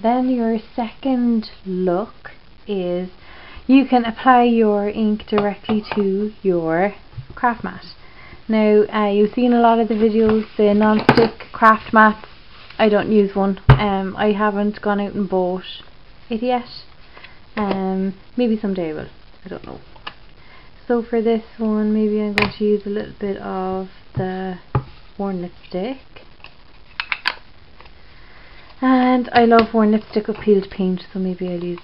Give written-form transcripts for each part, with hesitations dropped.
Then your second look is you can apply your ink directly to your craft mat. Now you've seen a lot of the videos, the non-stick craft mats. I don't use one. I haven't gone out and bought it yet. Maybe someday I will. I don't know. So for this one, maybe I'm going to use a little bit of the worn lipstick. And I love worn lipstick with peeled paint, so maybe I'll use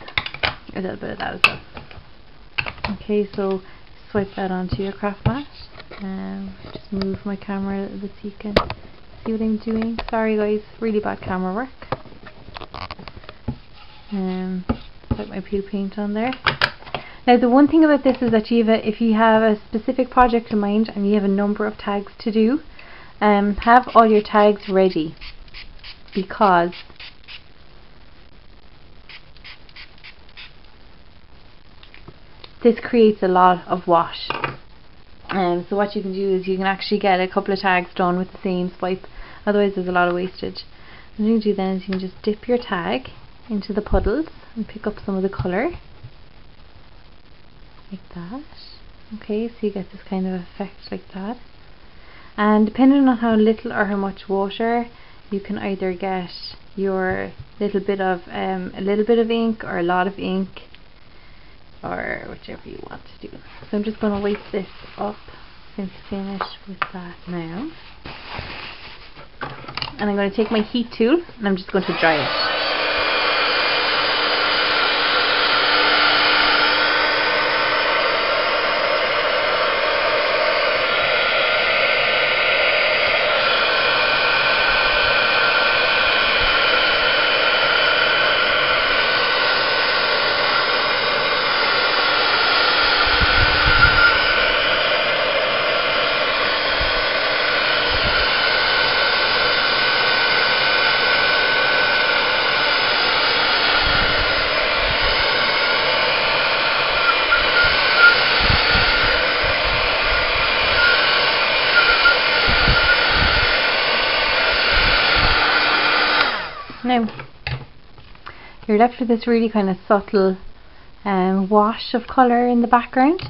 a little bit of that as well. Okay, so swipe that onto your craft mat. Just move my camera a little bit so you can see what I'm doing. Sorry guys, really bad camera work. Put my peel paint on there. Now the one thing about this is that if you have a specific project in mind and you have a number of tags to do, have all your tags ready, because this creates a lot of wash. So what you can do is you can actually get a couple of tags done with the same swipe, otherwise there's a lot of wastage. What you can do then is you can just dip your tag into the puddles and pick up some of the colour like that. Okay, so you get this kind of effect like that, and depending on how little or how much water, you can either get your little bit of ink or a lot of ink, or whichever you want to do. So I'm just going to wipe this up and finish with that now. And I'm going to take my heat tool and I'm just going to dry it. Now you're left with this really kind of subtle wash of colour in the background.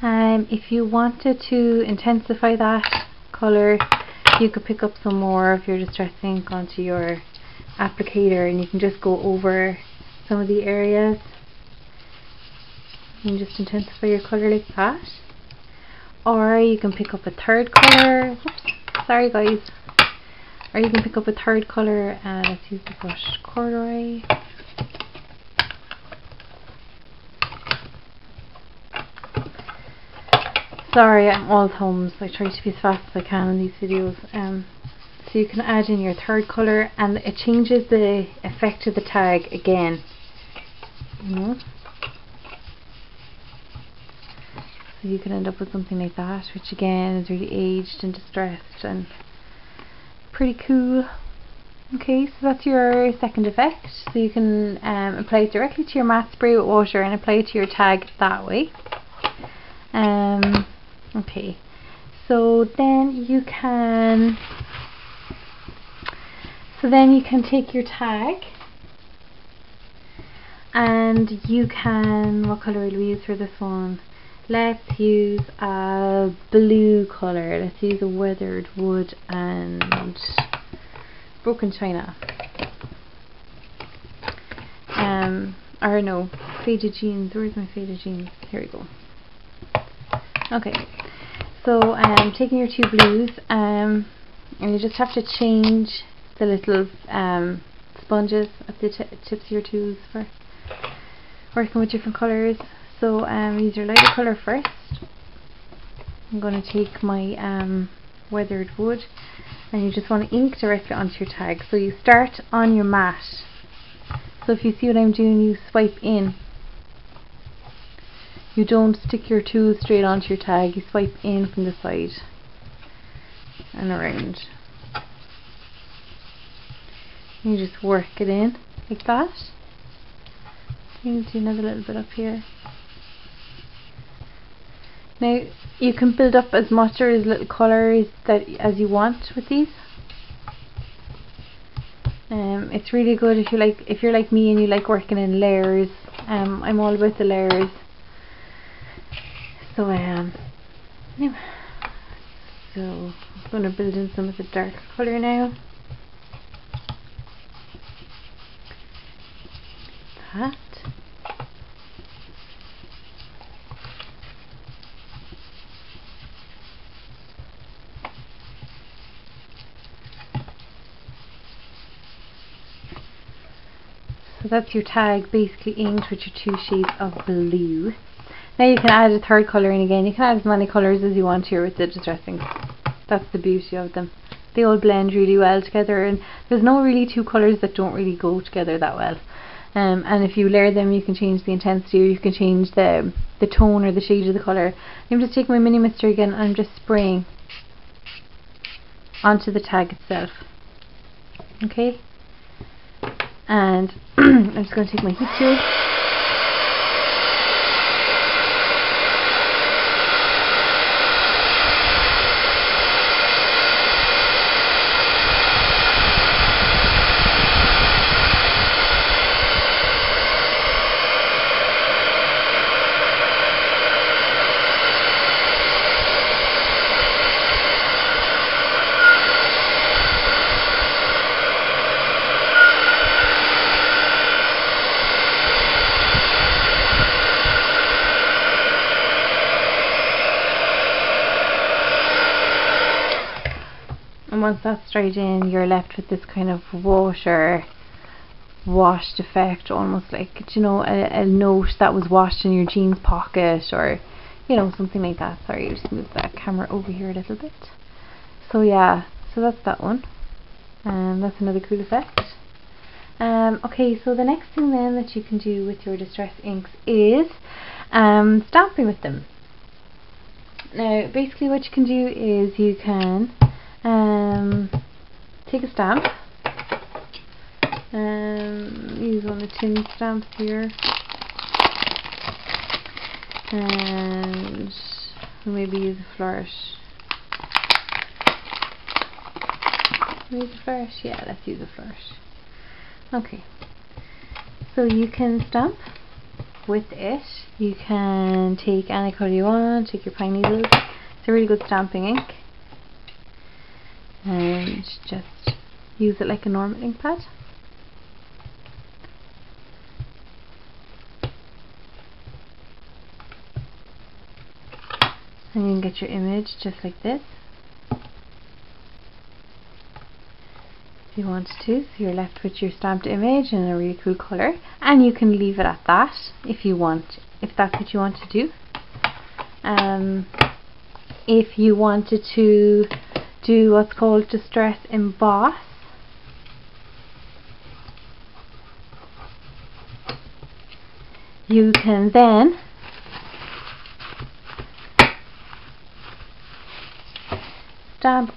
If you wanted to intensify that colour, you could pick up some more of your Distress ink onto your applicator and you can just go over some of the areas and just intensify your colour like that. Or you can pick up a third colour. Oops, sorry guys. Or you can pick up a third colour, and let's use the brush corduroy. Sorry, I'm all thumbs. I try to be as fast as I can in these videos. So you can add in your third colour and it changes the effect of the tag again. So you can end up with something like that, which again is really aged and distressed and pretty cool. Okay, so that's your second effect. So you can apply it directly to your matte spray with water and apply it to your tag that way. Okay, so then you can take your tag and you can, what colour will we use for this one? Let's use a blue colour. Let's use a weathered wood and broken china. Or no, faded jeans. Where's my faded jeans? Here we go. Okay, so taking your two blues, and you just have to change the little sponges at the tips of your tools for working with different colours. So use your lighter colour first. I'm going to take my weathered wood, and you just want to ink directly onto your tag. So you start on your mat. So if you see what I'm doing, you swipe in. You don't stick your tool straight onto your tag, you swipe in from the side and around. You just work it in like that. You can do another little bit up here. Now you can build up as much or as little colour as you want with these. It's really good if you're like me and you like working in layers. I'm all about the layers. So anyway, so I'm going to build in some of the dark colour now. That. So that's your tag basically inked with your 2 shades of blue. Now you can add a third colour in again. You can add as many colours as you want here with the distress inks. That's the beauty of them. They all blend really well together, and there's no really 2 colours that don't really go together that well. And if you layer them, you can change the intensity, or you can change the tone or the shade of the colour. I'm just taking my mini mister again and I'm just spraying onto the tag itself. Okay? And I'm just going to take my heat shield. And once that's dried in, you're left with this kind of washed effect, almost like, you know, a note that was washed in your jeans pocket, or, you know, something like that. Sorry, just move that camera over here a little bit. So yeah, so that's that one, and that's another cool effect. Okay, so the next thing then that you can do with your distress inks is stamping with them. Now basically what you can do is you can take a stamp, use one of the tin stamps here, and maybe use a flourish. Use a flourish? Yeah, let's use a flourish. Okay, so you can stamp with it. You can take any colour you want, take your pine needles. It's a really good stamping ink, and just use it like a normal ink pad. And you can get your image just like this if you want to. So you're left with your stamped image in a really cool colour, and you can leave it at that if you want, if that's what you want to do. If you wanted to do what's called distress emboss, you can then stamp